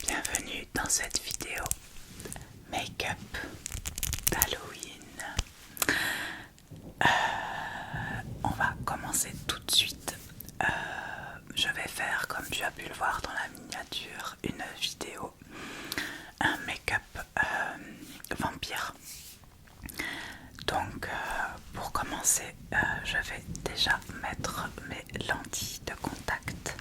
Bienvenue dans cette vidéo make-up d'Halloween. On va commencer tout de suite. Je vais faire, comme tu as pu le voir dans la miniature, une vidéo, un make-up vampire. Donc pour commencer, je vais déjà mettre mes lentilles de contact.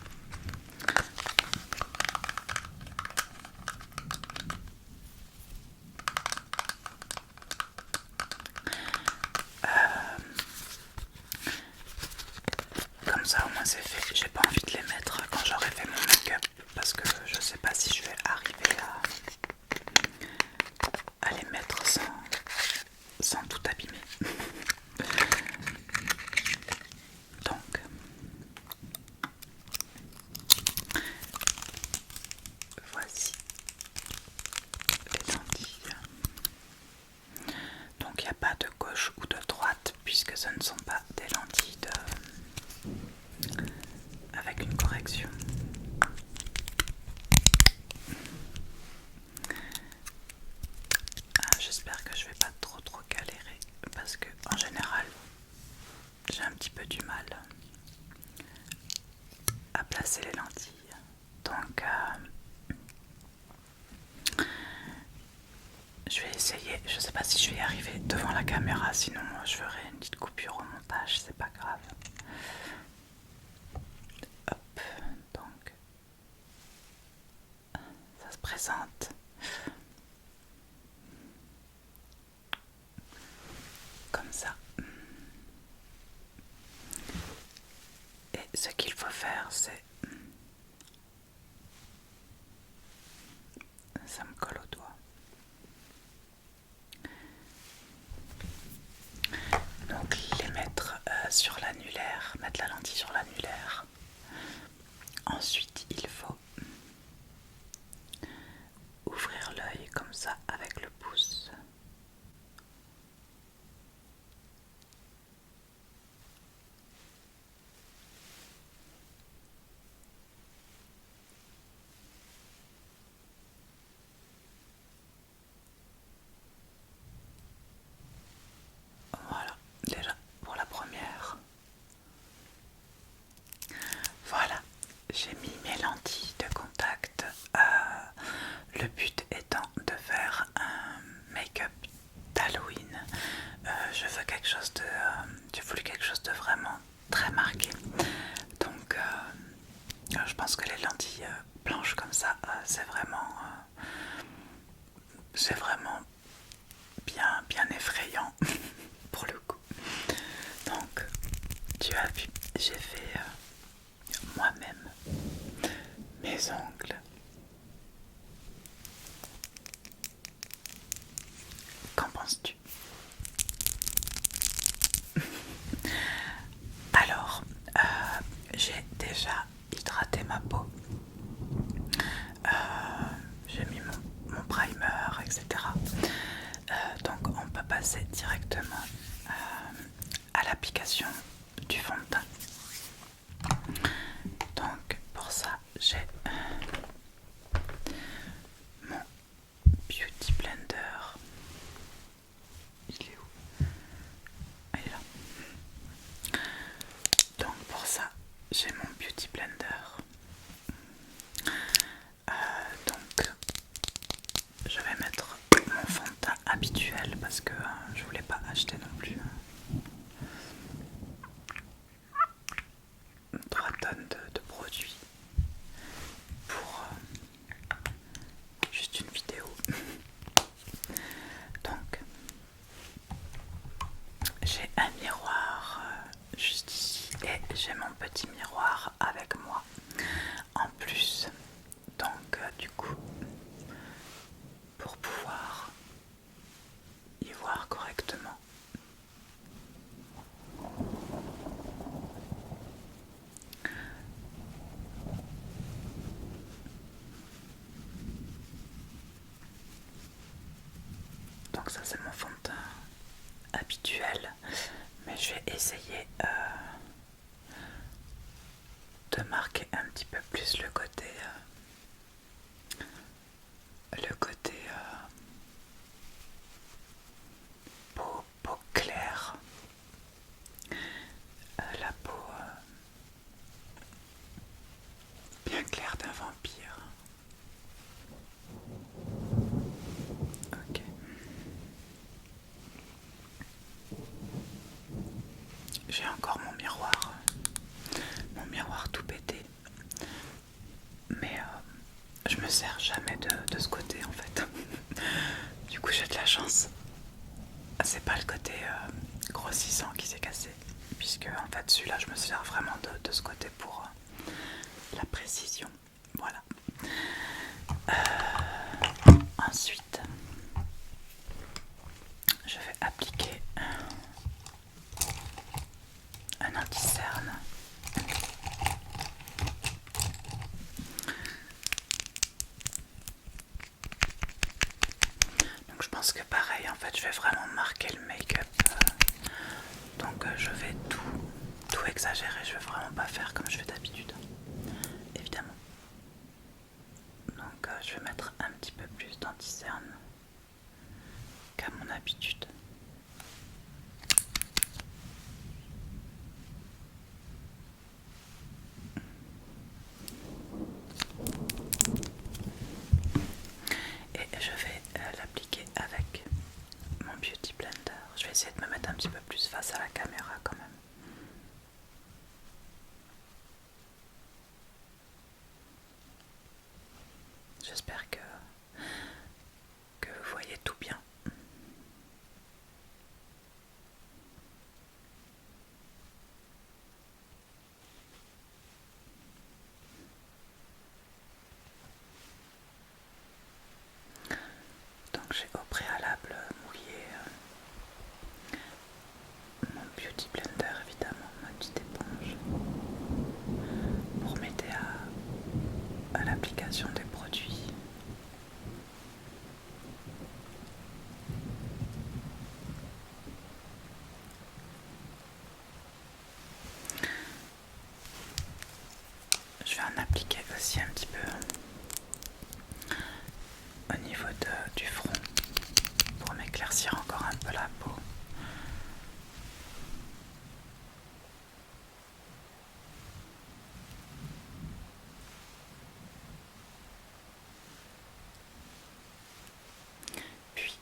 Comme ça au moins c'est fait. J'ai pas envie de les mettre quand j'aurai fait mon make-up parce que je sais pas si je vais arriver à les mettre sans tout abîmer. Donc voici les lentilles. Donc il n'y a pas de gauche ou de droite puisque ce ne sont pas des lentilles avec une correction. J'espère que je vais pas trop galérer parce que en général j'ai un petit peu du mal à placer les lentilles. Donc je vais essayer, je sais pas si je vais y arriver devant la caméra, sinon je ferai une petite coupure au montage, c'est pas grave. Hop, donc ça se présente comme ça. Et ce qu'il faut faire, c'est... Ça me colle au doigt. Donc les mettre sur l'annulaire, mettre la lentille sur l'annulaire. Ensuite, il faut ouvrir l'œil comme ça avec le pouce. Voilà, déjà pour la première. Voilà, j'ai mis mes lentilles de contact. Le but étant de faire un make-up d'Halloween. Je veux quelque chose de... j'ai voulu quelque chose de vraiment très marqué. Donc je pense que les lentilles blanches comme ça, c'est vraiment bien effrayant pour le coup. Donc tu as vu, j'ai fait moi-même mes ongles. Qu'en penses-tu? Alors, j'ai déjà hydraté ma peau. J'ai mis mon primer, etc. Donc on peut passer directement à l'application du fond de teint. Donc pour ça, j'ai mon Beauty Blender. Il est où? Ah, il est là. Donc pour ça, j'ai mon Beauty Blender. Donc je vais mettre mon fond de teint habituel parce que je voulais pas acheter non plus donc ça c'est mon fond de teint habituel, mais je vais essayer de marquer un petit peu plus le côté peau claire, la peau bien claire d'un vampire. Ok. J'ai encore mon miroir tout pété, mais je me sers jamais de ce côté en fait. Du coup j'ai de la chance. C'est pas le côté grossissant qui s'est cassé, puisque en fait celui-là je me sers vraiment de ce côté pour la précision. Voilà. Ensuite, je vais appliquer un anti-cerne. Donc je pense que pareil, en fait, je vais vraiment marquer le make-up. Donc je vais tout exagérer. Je vais vraiment pas faire comme je fais d'habitude, évidemment. Donc je vais mettre un petit peu plus d'anti-cerne qu'à mon habitude. Et je vais l'appliquer avec mon Beauty Blender. Je vais essayer de me mettre un petit peu plus face à la caméra quand même. J'espère que vous voyez tout bien. Donc j'ai au préalable mouillé mon Beauty Blender, évidemment, ma petite éponge, pour m'aider à l'application des produits. Je vais en appliquer aussi un petit peu au niveau du front pour m'éclaircir encore un peu la peau. Puis,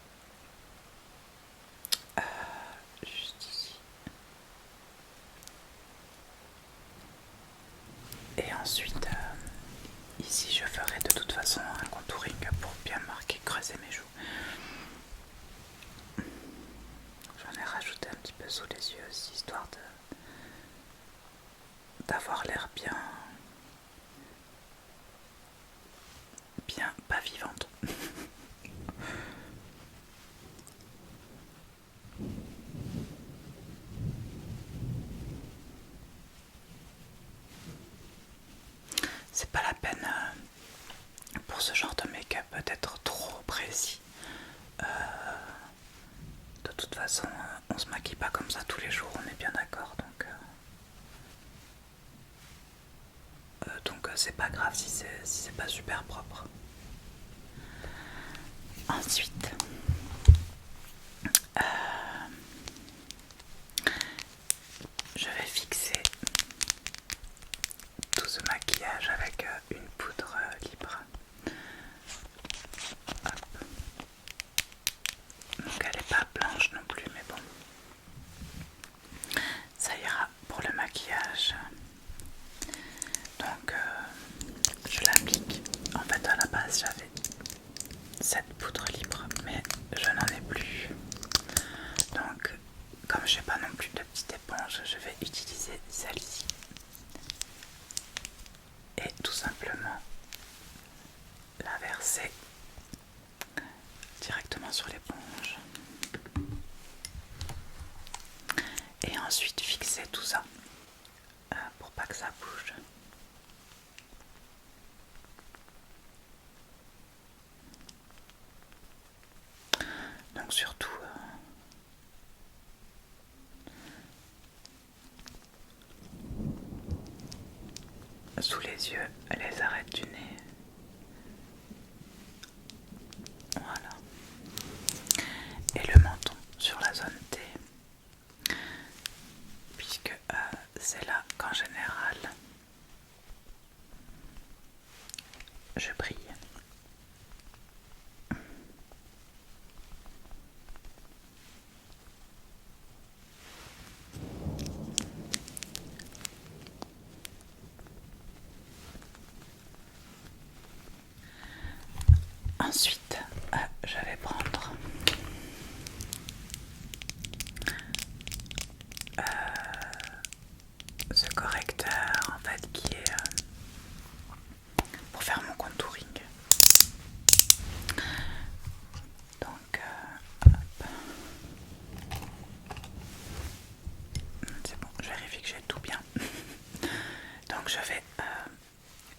juste ici. Et ensuite, ici je ferai de toute façon un contouring pour bien marquer, creuser mes joues. J'en ai rajouté un petit peu sous les yeux aussi, histoire d'avoir l'air bien pas vivante. C'est pas la peine pour ce genre de make-up d'être trop précis. De toute façon, on se maquille pas comme ça tous les jours, on est bien d'accord. Donc c'est pas grave si c'est pas super propre. Ensuite, je vais fixer tout ce maquillage avec une poudre libre. Hop. Donc elle n'est pas blanche non plus, mais bon, ça ira pour le maquillage. Donc je l'applique. En fait à la base j'avais cette poudre libre, mais je n'en ai plus. Donc comme j'ai pas non plus de petite éponge, je vais utiliser celle-ci. Et tout simplement la verser directement sur l'éponge. Et ensuite fixer tout ça pour pas que ça bouge. Donc donc surtout sous les yeux, les arêtes du nez. Voilà. Et le menton sur la zone T, puisque c'est là qu'en général je brille. Ensuite, je vais prendre ce correcteur en fait qui est pour faire mon contouring. Donc hop. C'est bon, je vérifie que j'ai tout bien. Donc je vais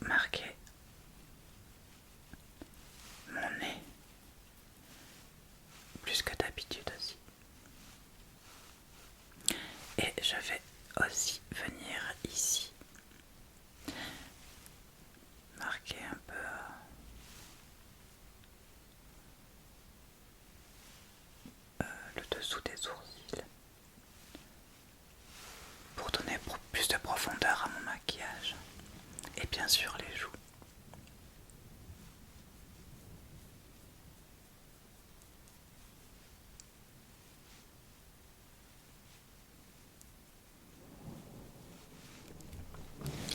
marquer mon nez plus que d'habitude aussi. Et je vais aussi venir ici marquer un peu le dessous des sourcils pour donner plus de profondeur à mon maquillage. Et bien sûr les joues.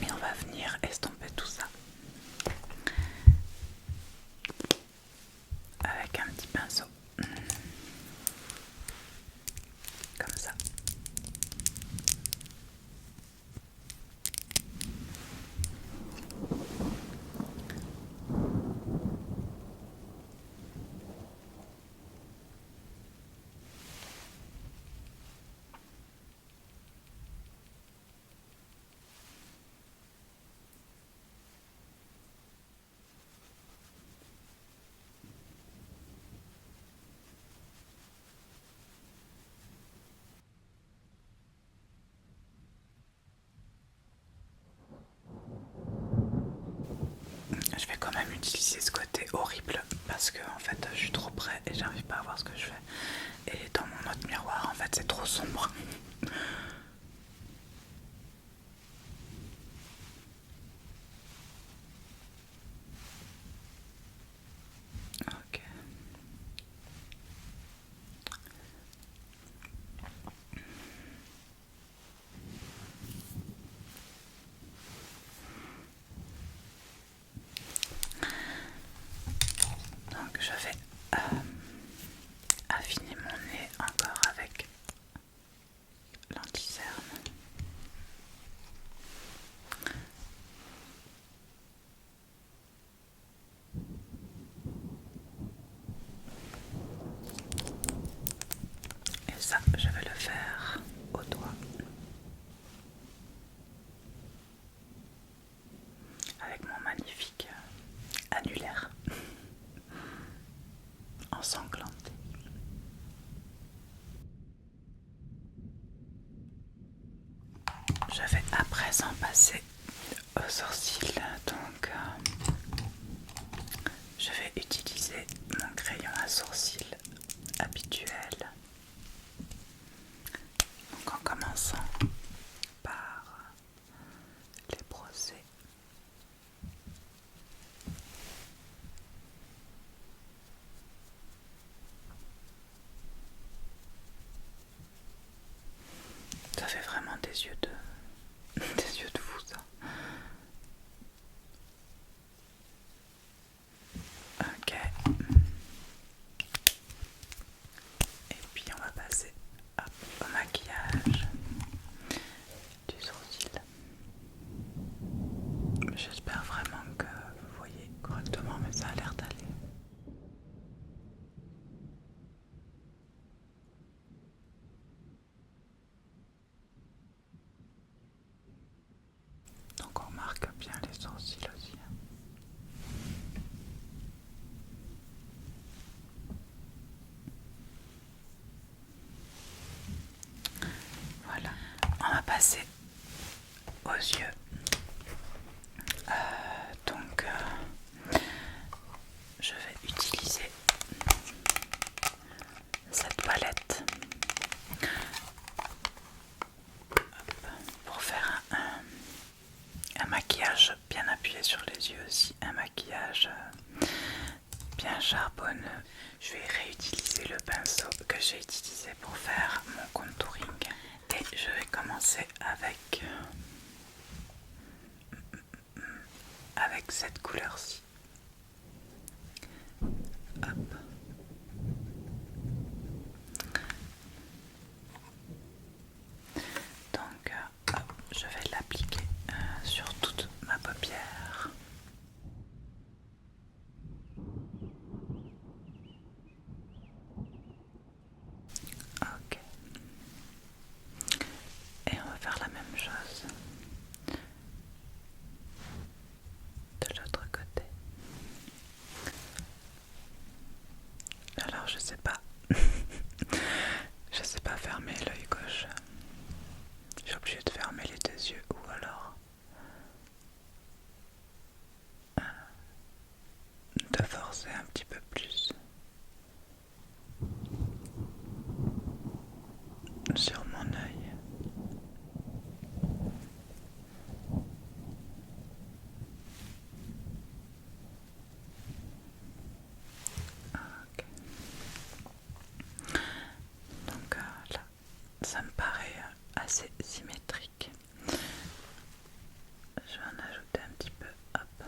Et on va venir estomper tout ça avec un petit pinceau. Comme ça. Je vais quand même utiliser ce côté horrible parce que en fait je suis trop près et j'arrive pas à voir ce que je fais. Et dans mon autre miroir en fait c'est trop sombre. Ok. Donc je vais affiner mon nez encore avec l'anti-cerne. Et ça, je vais le faire au doigt. Avec mon magnifique annulaire ensanglanté. Je vais à présent passer aux sourcils. Donc je vais utiliser mon crayon à sourcils habituel. Donc en commençant par les brosser. Ça fait vraiment des yeux de fou ça. Ok. Et puis on va passer au maquillage du sourcil. J'espère vraiment que vous voyez correctement, mais ça a l'air d'aller. blanche bien appuyée sur les yeux aussi, un maquillage bien charbonneux. Je vais réutiliser le pinceau que j'ai utilisé pour faire mon contouring et je vais commencer avec cette couleur-ci. Hop. Donc hop, je vais l'appliquer sur toute ma paupière. Ok. Et on va faire la même chose de l'autre côté. Alors je sais pas. Je sais pas fermer l'œil gauche. Je suis obligée de fermer les deux yeux ou alors de forcer un petit peu plus sur mon œil. Ok. Donc là, ça me paraît assez symétrique. Je vais en ajouter un petit peu, hop,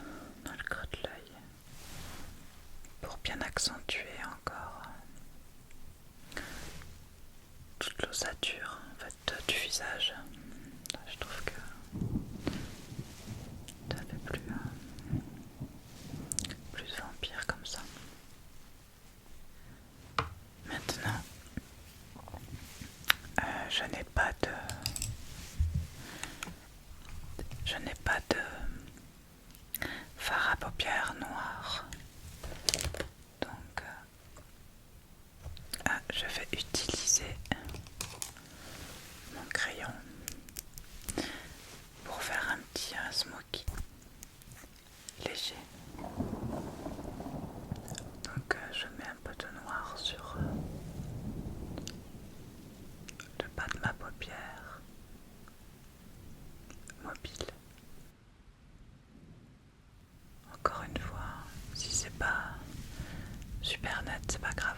dans le creux de l'œil pour bien accentuer encore toute l'ossature en fait, du visage. Je trouve que ça fait plus vampire comme ça. Maintenant, je n'ai pas de fard à paupières noir. Donc, je vais utiliser mon crayon pour faire un petit smoky léger. Donc, je mets un peu de noir sur le bas de ma paupière mobile. Encore une fois, si c'est pas super net, c'est pas grave,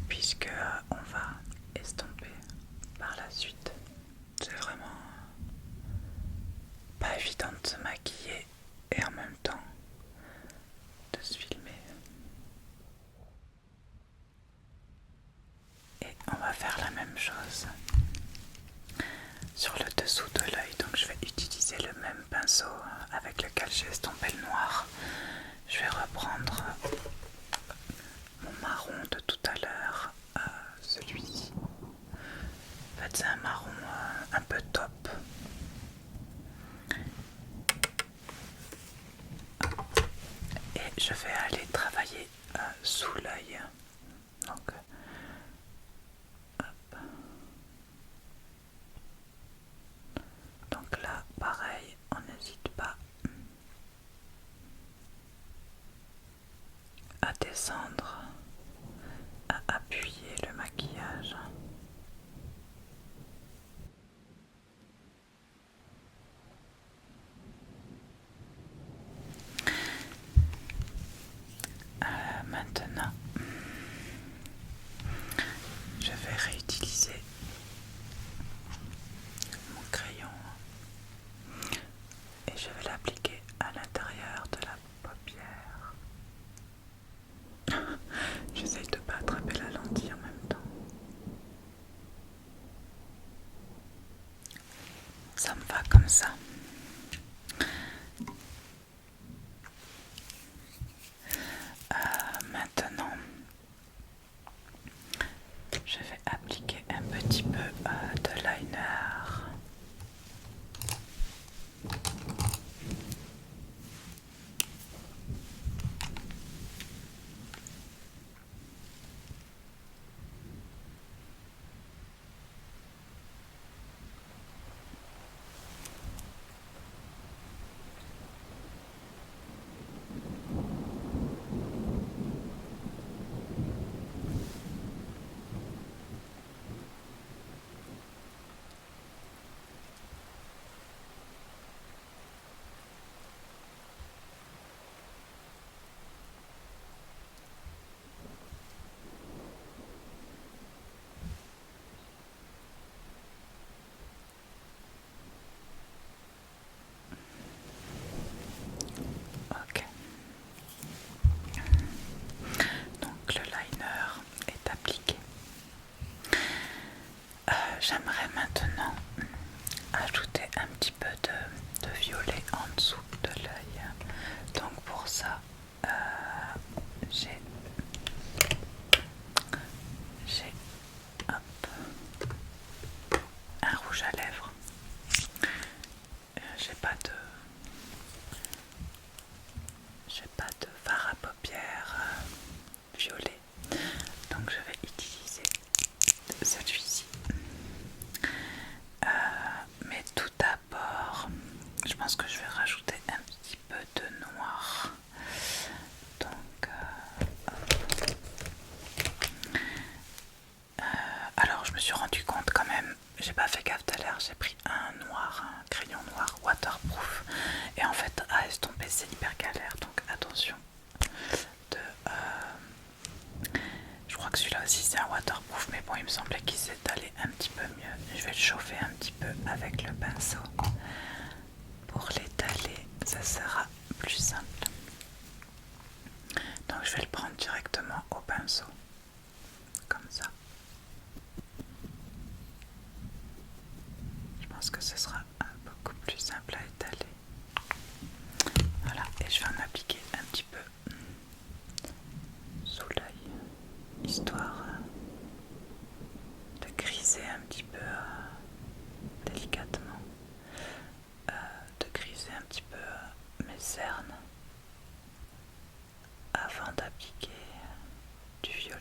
puisque on va estomper par la suite. C'est vraiment pas évident de se maquiller et en même temps de se filmer. Et on va faire la même chose sur le dessous de l'œil. Donc je vais utiliser le même pinceau avec lequel j'ai estompé le noir. Je vais reprendre mon marron de tout à l'heure, celui-ci. En fait c'est un marron un peu top. Et je vais aller travailler sous l'œil. Donc hop. Donc là pareil, on n'hésite pas à descendre, à appuyer le maquillage. Maintenant, je vais réutiliser mon crayon et je vais l'appliquer à l'intérieur de la paupière. J'essaye de ne pas attraper la lentille en même temps. Ça me va comme ça. Maintenant, je vais appliquer un petit peu de liner. j'ai pas de fard à paupières violet, donc je vais utiliser celui-ci. Mais tout d'abord, je pense que je vais rajouter un petit peu de noir. Donc, alors je me suis rendu compte quand même, j'ai pas fait gaffe tout à l'heure, j'ai pris un noir, un crayon noir waterproof, et en fait à estomper c'est hyper galère, donc attention. Je crois que celui-là aussi c'est un waterproof, mais bon il me semblait qu'il s'étalait un petit peu mieux. Je vais le chauffer un petit peu avec le pinceau pour l'étaler, ça sera plus simple. Donc je vais le prendre directement au pinceau, comme ça. Je pense que ce sera beaucoup plus simple à étaler. Voilà, et je vais en appliquer un petit peu sous l'œil, histoire de griser un petit peu délicatement, de griser un petit peu mes cernes avant d'appliquer du violet.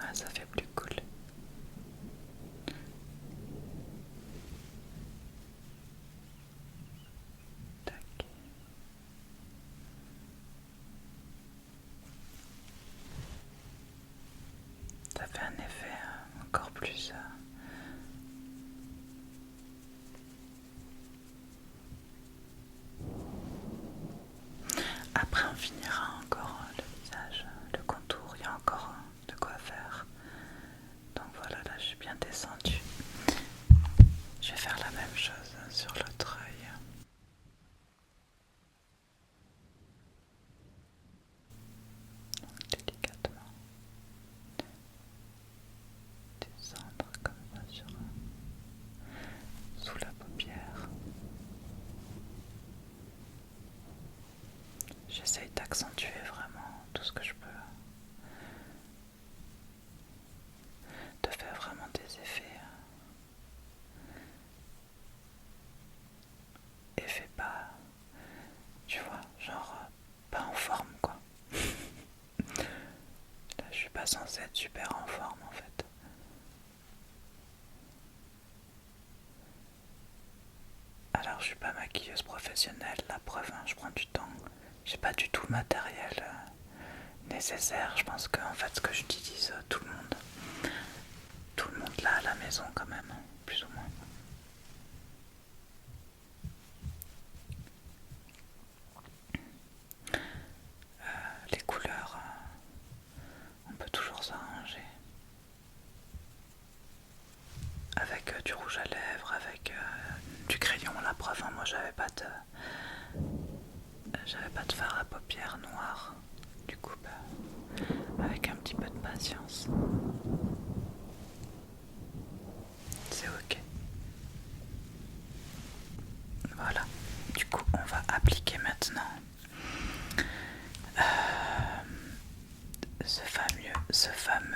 Ah, ça fait plus cool. Tac. Ça fait un effet encore plus après on finira encore le visage, le contour, il y a encore de quoi faire. Donc voilà, là je suis bien descendue. Je vais faire la même chose sur l'autre œil. Donc délicatement descendre comme ça sous la paupière. J'essaye d'accentuer vraiment tout ce que je peux, de faire vraiment des effets pas, tu vois, genre pas en forme quoi. Là je suis pas censée être super en forme en fait. Alors je suis pas maquilleuse professionnelle, la preuve, hein, je prends du temps. J'ai pas du tout le matériel nécessaire. Je pense que en fait ce que j'utilise tout le monde là à la maison quand même, plus ou moins. Les couleurs, on peut toujours s'arranger. Avec du rouge à lèvres, avec du crayon, la preuve, hein, moi j'avais pas de fard à paupières noir. Du coup, avec un petit peu de patience, c'est ok. Voilà, du coup on va appliquer maintenant ce fameux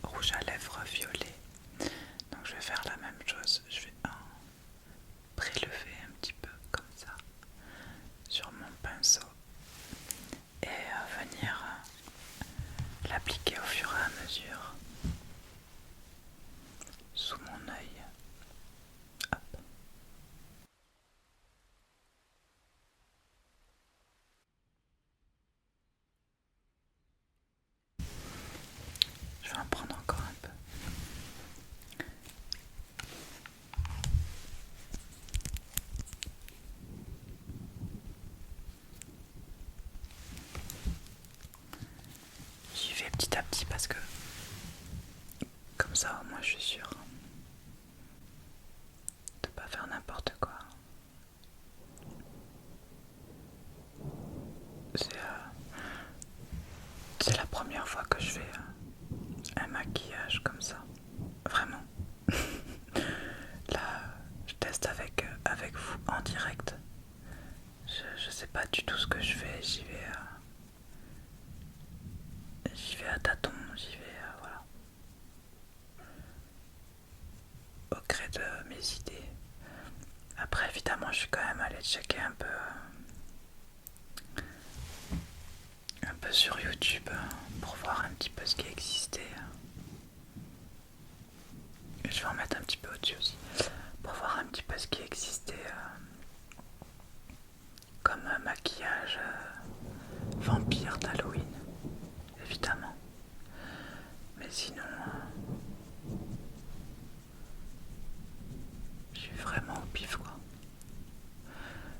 rouge à lèvres violet. Donc je vais faire la même chose, je vais en prélever un petit peu comme ça sur mon pinceau et venir l'appliquer au fur et à mesure sous mon œil. Hop. Je vais en prendre encore un peu. J'y vais petit à petit parce que comme ça au moins je suis sûre de ne pas que je fais un maquillage comme ça. Vraiment. Là, je teste avec vous en direct. Je sais pas du tout ce que je fais. J'y vais à tâtons. J'y vais voilà, au gré de mes idées. Après, évidemment, je suis quand même allée checker un peu sur YouTube pour voir un petit peu ce qui existait. Et je vais en mettre un petit peu au-dessus aussi pour voir un petit peu ce qui existait comme maquillage vampire d'Halloween, évidemment. Mais sinon, je suis vraiment au pif quoi.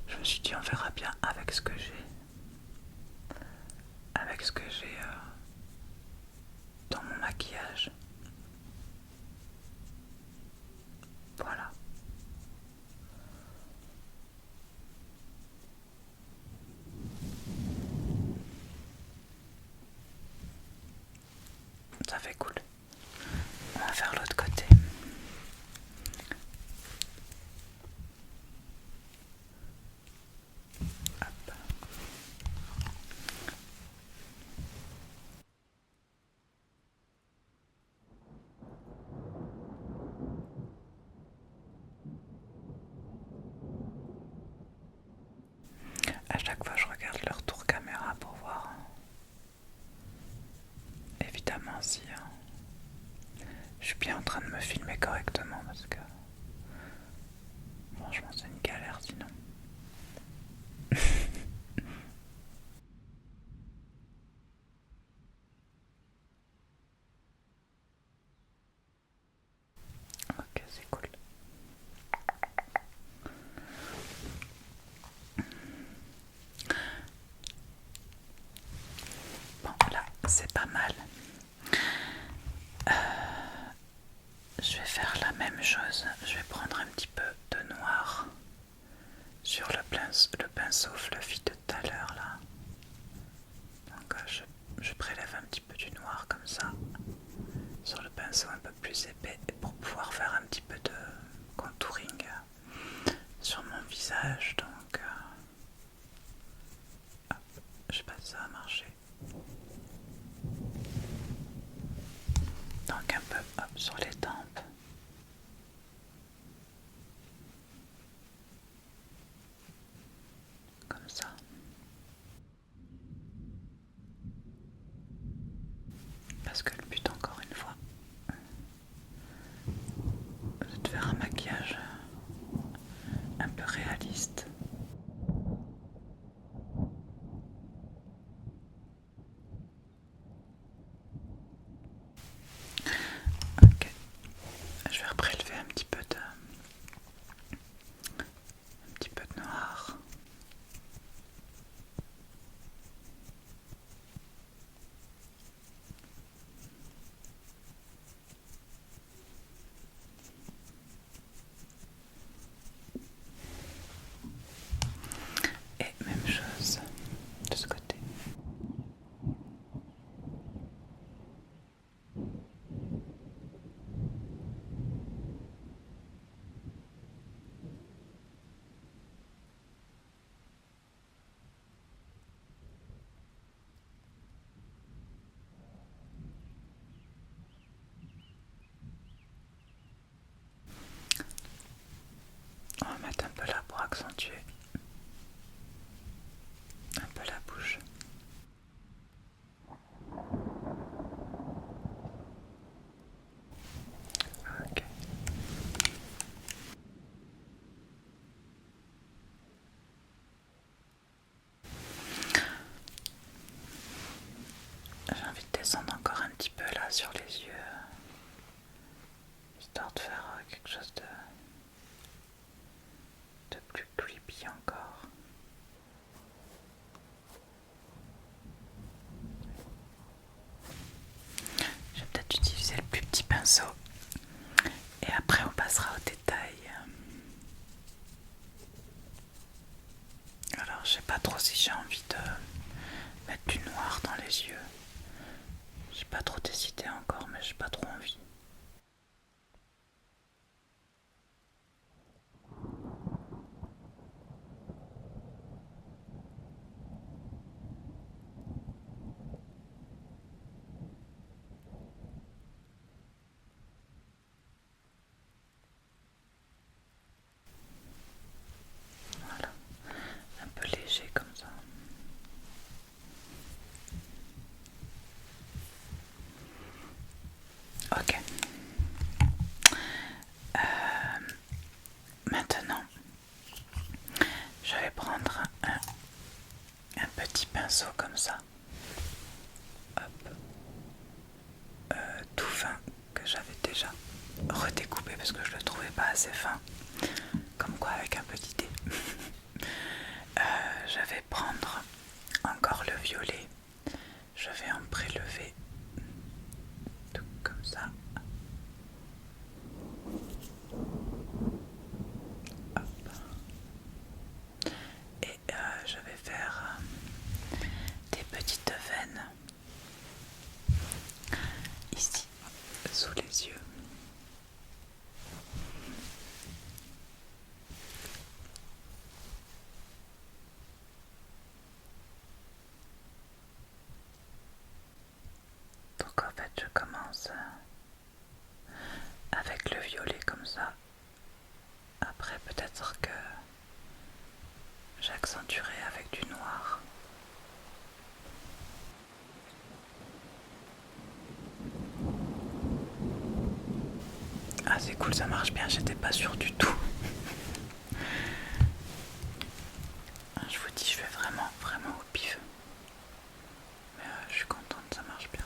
Je me suis dit on verra bien avec ce que j'ai. Avec ce que j'ai dans mon maquillage. Voilà. Ça fait cool. On va faire l'autre côté. Hop. À chaque fois je regarde le retour caméra pour voir évidemment si je suis bien en train de me filmer correctement parce que franchement c'est une galère sinon. Ok, c'est cool. Bon là c'est pas mal. Je vais faire la même chose. Je vais prendre un petit peu de noir sur le pinceau fluffy de tout à l'heure là. Donc je prélève un petit peu du noir comme ça sur le pinceau un peu plus épais pour pouvoir faire un petit peu de contouring sur mon visage. Donc hop, je sais pas si ça va marcher. Donc un peu hop sur les tempes. Comme ça. Parce que le but encore une fois c'est de faire un maquillage un peu réaliste. Ok, je vais reprélever un petit peu de noir. Et même chose de ce côté. On va mettre un peu là pour accentuer un peu la bouche. Ok. J'ai envie de descendre encore un petit peu là sur les yeux, histoire de faire quelque chose de plus creepy encore. Je vais peut-être utiliser le plus petit pinceau et après on passera au détail. Alors je sais pas trop si j'ai envie de mettre du noir dans les yeux. Je sais pas trop décidé encore, mais j'ai pas trop envie. Voilà, un peu léger comme ça. Ok. Maintenant, je vais prendre un petit pinceau comme ça. Hop. Tout fin que j'avais déjà redécoupé parce que je le trouvais pas assez fin. Comme quoi avec un petit dé. Je vais prendre encore le violet. Je vais en prélever tout comme ça. Hop. Et je vais faire des petites veines ici sous les yeux. Donc en fait je commence avec le violet comme ça. Après peut-être que j'accentuerai avec du noir. Ah c'est cool, ça marche bien, j'étais pas sûre du tout. Je vous dis, je vais vraiment au pif. Mais je suis contente, ça marche bien.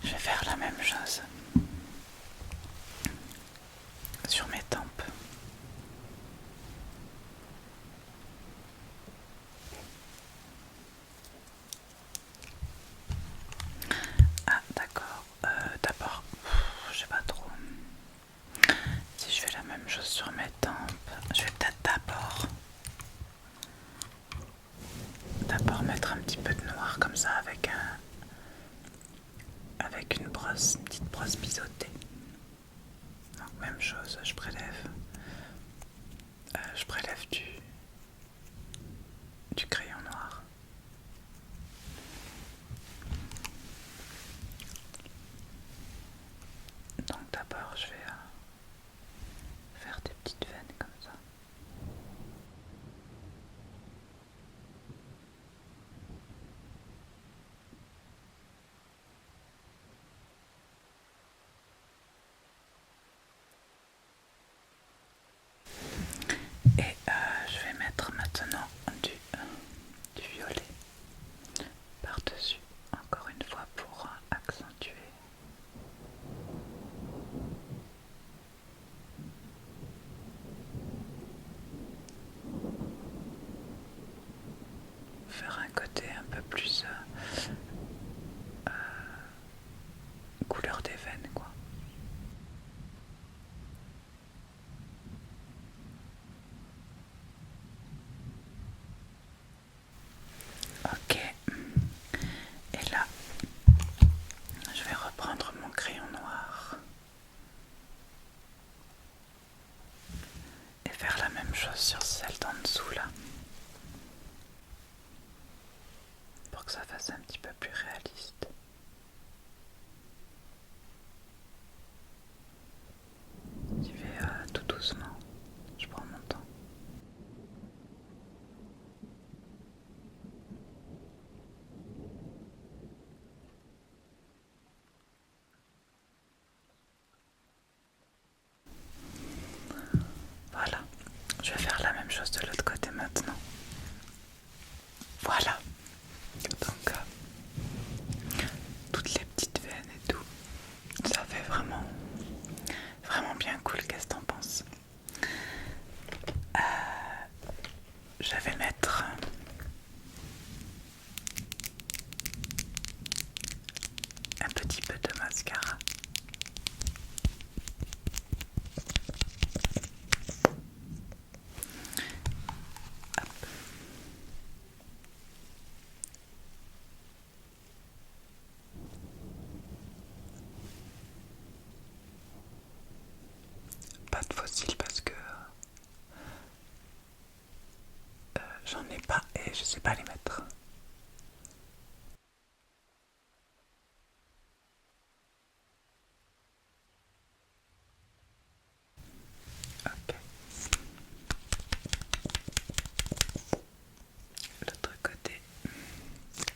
Je vais faire la même chose sur mes tempes. Ah d'accord, d'abord, je sais pas trop. Si je fais la même chose sur mes tempes, je vais peut-être d'abord mettre un petit peu de noir comme ça avec une brosse, une petite brosse biseautée. Donc même chose, je prélève du crayon noir. Donc d'abord je vais faire des petites veines comme ça. Et je vais mettre maintenant du violet par-dessus, encore une fois pour accentuer. Faire un côté un peu plus couleur des veines quoi. Ok, et là je vais reprendre mon crayon noir et faire la même chose sur celle d'en dessous là, pour que ça fasse un petit peu plus réaliste. J'y vais tout doucement, je prends mon temps. Voilà, je vais faire la même chose de l'autre côté maintenant. Voilà, donc toutes les petites veines et tout, ça fait pas et je sais pas les mettre. Ok. L'autre côté.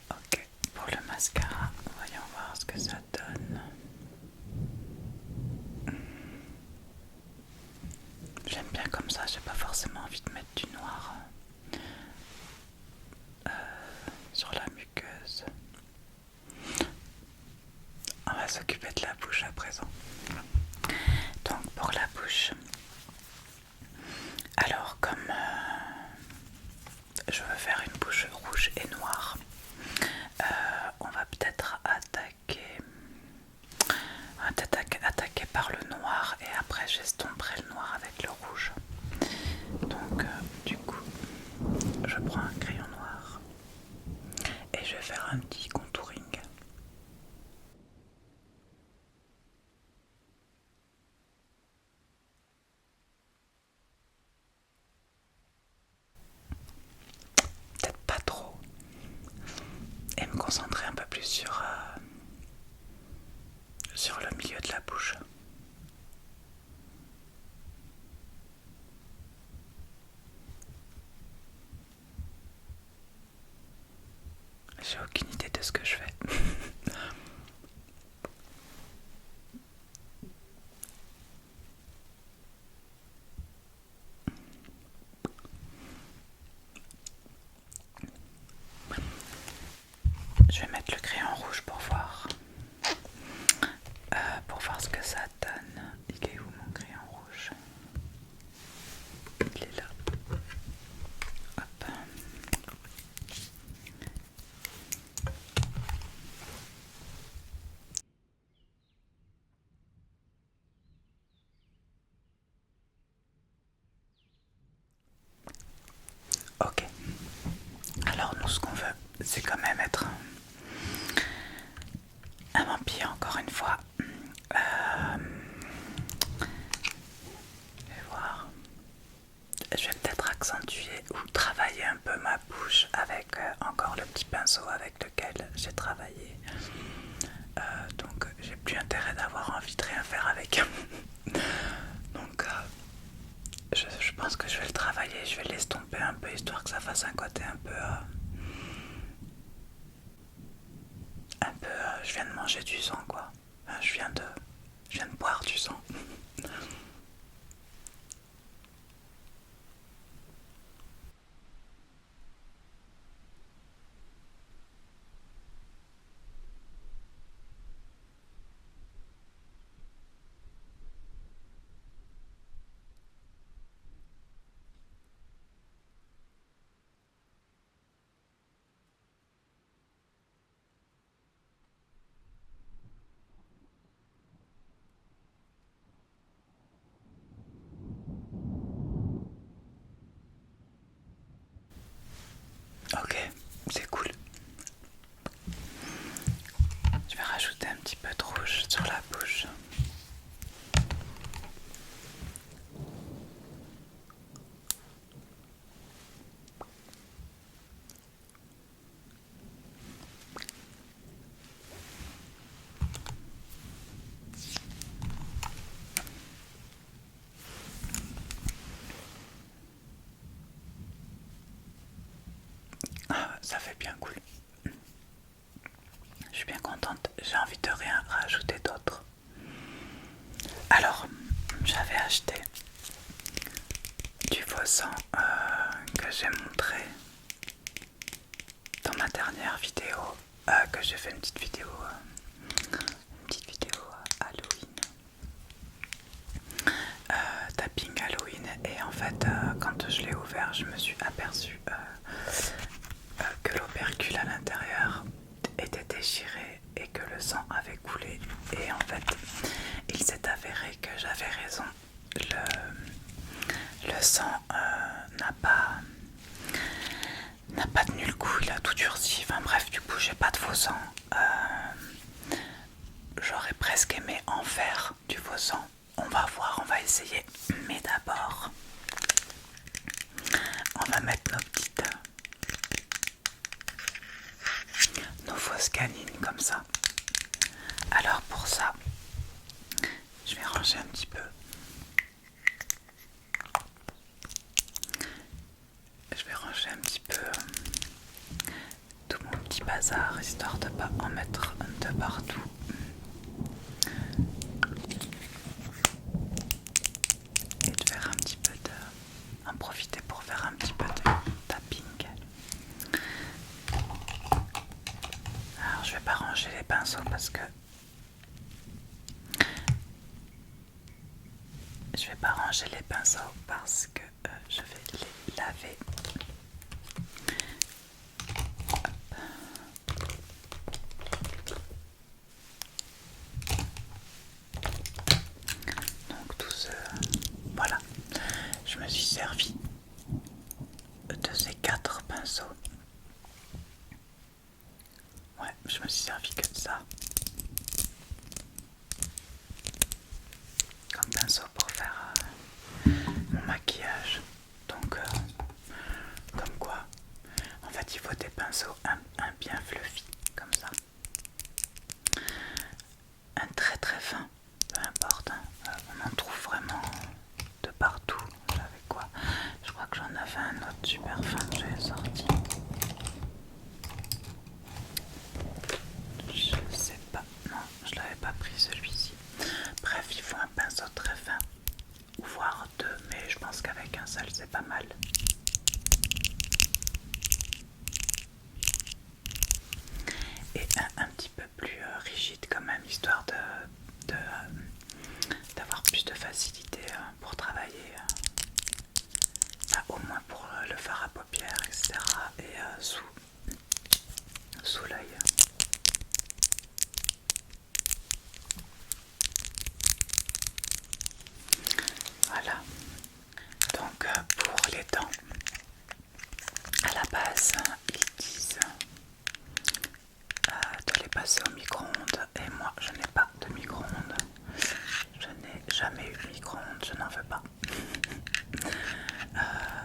Ok. Pour le mascara, voyons voir ce que ça donne. J'aime bien comme ça, j'ai pas forcément envie de mettre du noir sur la muqueuse. On va s'occuper de la bouche à présent. Donc pour la bouche, alors comme je veux faire une bouche rouge et noire, on va peut-être attaquer par le noir et après j'estomperai le noir avec le rouge. Donc du coup, je prends un crayon noir et je vais faire un petit contouring. Peut-être pas trop. Et me concentrer un peu plus sur le milieu de la bouche. J'ai aucune idée de ce que je fais. Je vais mettre le crayon rouge pour voir ce que ça donne. Il est où mon crayon rouge? Il est là. Hop. Ok. Alors nous ce qu'on veut, c'est quand même être un vampire encore une fois. Je vais voir. Je vais peut-être accentuer ou travailler un peu ma bouche avec encore le petit pinceau avec lequel j'ai travaillé. Donc j'ai plus intérêt d'avoir envie de rien faire avec. Donc je pense que je vais le travailler, je vais l'estomper un peu histoire que ça fasse un côté un peu... je viens de manger du sang quoi. Je viens de boire du sang. Ok, c'est cool. Je vais rajouter un petit peu de rouge sur la bouche. Ah, ça fait bien cool. Je suis bien contente. J'ai envie de rien rajouter d'autre. Alors, j'avais acheté du faux sang que j'ai montré dans ma dernière vidéo, que j'ai fait une petite vidéo Halloween, tapping Halloween, et en fait quand je l'ai ouvert je me suis aperçu que l'opercule à l'intérieur était déchiré et que le sang avait coulé, et en fait il s'est avéré que j'avais raison. Le sang n'a pas tenu le coup, il a tout durci. Enfin bref, du coup j'ai pas de faux sang. J'aurais presque aimé en faire du faux sang. On va voir, on va essayer. Mais d'abord, on va mettre nos petites grosses canines comme ça. Alors pour ça, je vais ranger un petit peu. Je vais ranger un petit peu tout mon petit bazar, histoire de pas en mettre de partout. Et de faire un petit peu de... en profiter pour faire un petit peu de tapping. Alors je vais pas ranger les pinceaux parce que... je vais pas ranger les pinceaux parce que je vais les laver. Donc tout ce... voilà. Je me suis servi de ces 4 pinceaux. Ouais, je me suis servi que de ça. Comme pinceau pour faire mon maquillage. Donc, comme quoi, en fait, il faut des pinceaux un bien fluffy, comme ça. Un très très fin, peu importe. Hein. On en trouve vraiment de partout. J'avais quoi? Je crois que j'en avais un autre super fin que j'avais sorti. Je sais pas, non, je l'avais pas pris celui-ci. Bref, il faut un pinceau très fin, ou voire 2, mais je pense qu'avec un seul c'est pas mal. Et un petit peu plus rigide quand même, histoire d'avoir plus de facilité pour travailler, au moins pour le fard à paupières, etc. Et sous l'œil. Voilà. Donc pour les dents, à la base, ils disent de les passer au micro-ondes. Et moi, je n'ai pas de micro-ondes. Je n'ai jamais eu de micro-ondes, je n'en veux pas.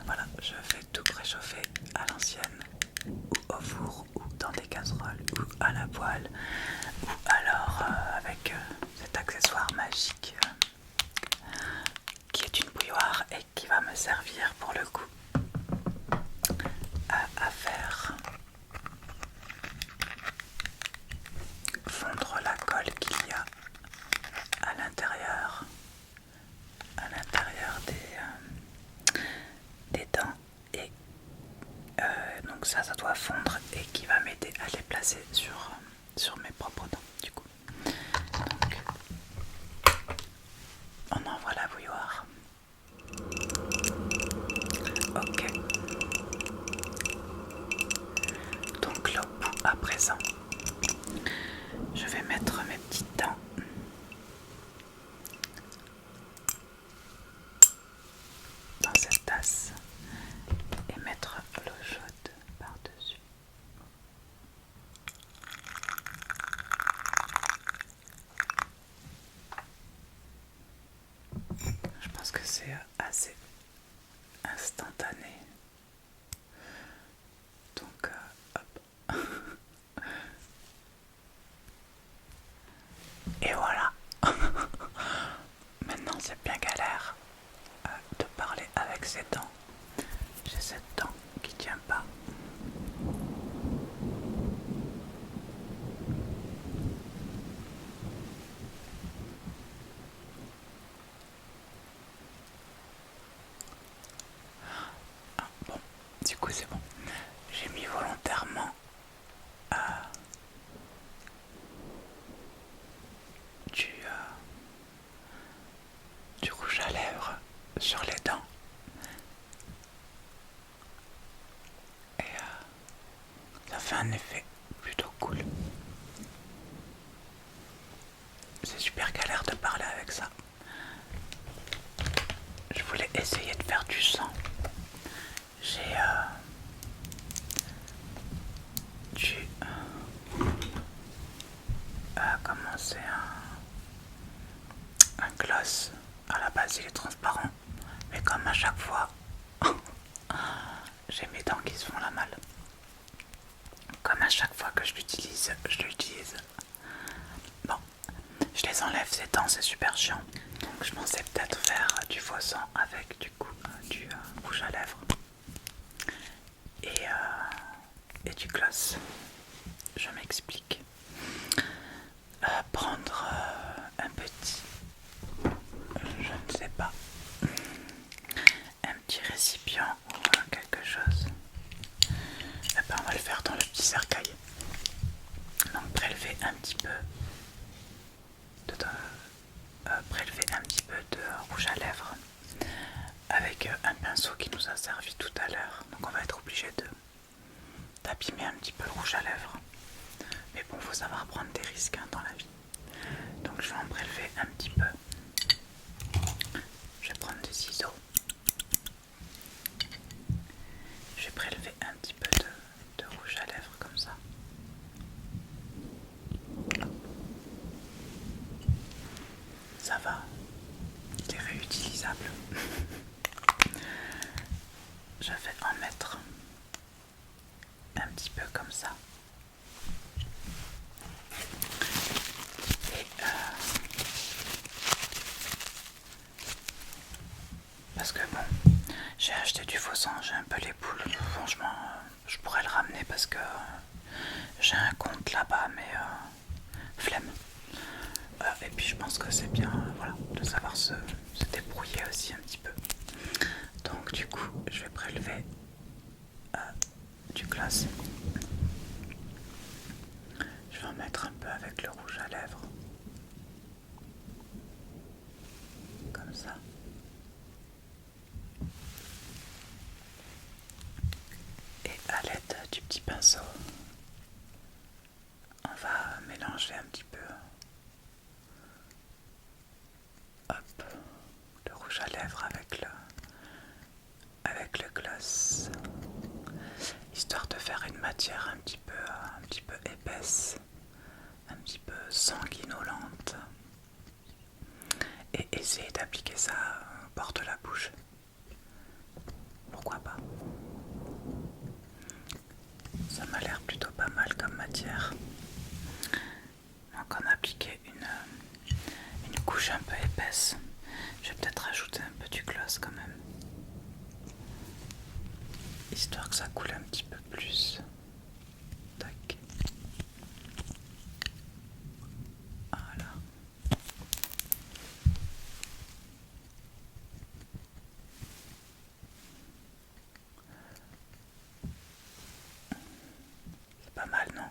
Voilà, je fais tout réchauffer à l'ancienne, ou au four, ou dans des casseroles, ou à la poêle, ou alors avec cet accessoire magique qui est une bouilloire et qui va me servir pour le coup à faire fondre la colle qu'il y a à l'intérieur des dents, et donc ça doit fondre et qui va m'aider à les placer sur mes propres dents du coup. Donc on envoie la bouilloire. Ok. Donc là, à présent, je vais mettre mes petites dents dans cette tasse et mettre l'eau chaude par-dessus. Je pense que c'est assez instantané. Donc hop. Et voilà. Maintenant c'est bien galère de parler avec ses dents. J'ai cette dent qui tient pas. Bon, du coup c'est bon. J'ai mis volontairement du rouge à lèvres sur les dents. Et ça fait un effet plutôt cool. C'est super galère de parler avec ça. Je voulais essayer de faire du sang. J'ai dû commencer un gloss. À la base il est transparent, mais comme à chaque fois j'ai mes dents qui se font la malle. Comme à chaque fois que je l'utilise, je l'utilise. Bon, je les enlève ces temps, c'est super chiant. Donc je pensais peut-être faire du faux sang avec du coup du rouge à lèvres et du gloss. Je m'explique. Prendre un petit, je ne sais pas, un petit récipient ou quelque chose. Et ben, on va le faire dans le petit cercueil. Donc prélever un petit peu de rouge à lèvres avec un pinceau qui nous a servi tout à l'heure. Donc on va être obligé d'abîmer un petit peu le rouge à lèvres. Mais bon, faut savoir prendre des risques dans la vie. Donc je vais en prélever un petit peu. Je vais prendre des ciseaux. Je vais prélever un petit peu de rouge à lèvres comme ça. Ça va, il est réutilisable. Je vais en mettre un petit peu comme ça. Et parce que bon, j'ai acheté du faux sang, j'ai un peu les boules. Franchement, je pourrais le ramener parce que j'ai un compte là-bas, mais flemme. Et puis je pense que c'est bien voilà, de savoir se débrouiller aussi un petit peu. Donc du coup, je vais prélever du gloss. Je vais en mettre un peu avec le rouge à lèvres. Comme ça. Et à l'aide du petit pinceau, on va mélanger un petit peu. Hop, le rouge à lèvres avec le gloss, histoire de faire une matière un petit peu épaisse, un petit peu sanguinolente, et essayer d'appliquer ça au bord de la bouche. Pourquoi pas? Ça m'a l'air plutôt pas mal comme matière. Donc on a appliqué une couche un peu épaisse. Je vais peut-être rajouter un peu du gloss quand même, histoire que ça coule un petit peu plus. Tac. Voilà. C'est pas mal, non?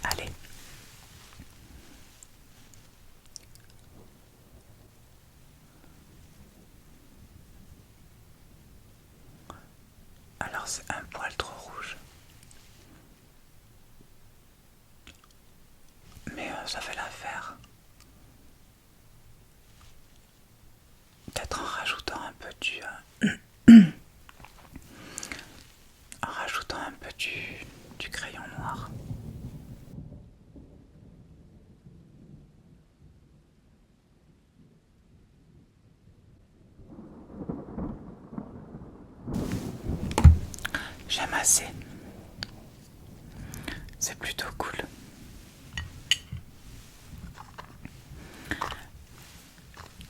Allez. Alors c'est un poil trop rouge. Mais ça fait l'affaire. Peut-être en rajoutant un peu en rajoutant un peu du crayon noir. J'aime assez. C'est plutôt cool.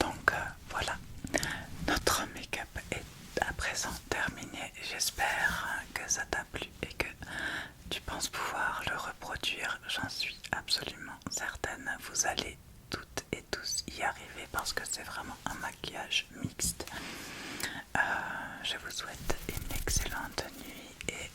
Donc voilà, notre make-up est à présent terminé. J'espère que ça t'a plu et que tu penses pouvoir le reproduire. J'en suis absolument certaine. Vous allez toutes et tous y arriver parce que c'est vraiment un maquillage mixte. Je vous souhaite une excellente nuit et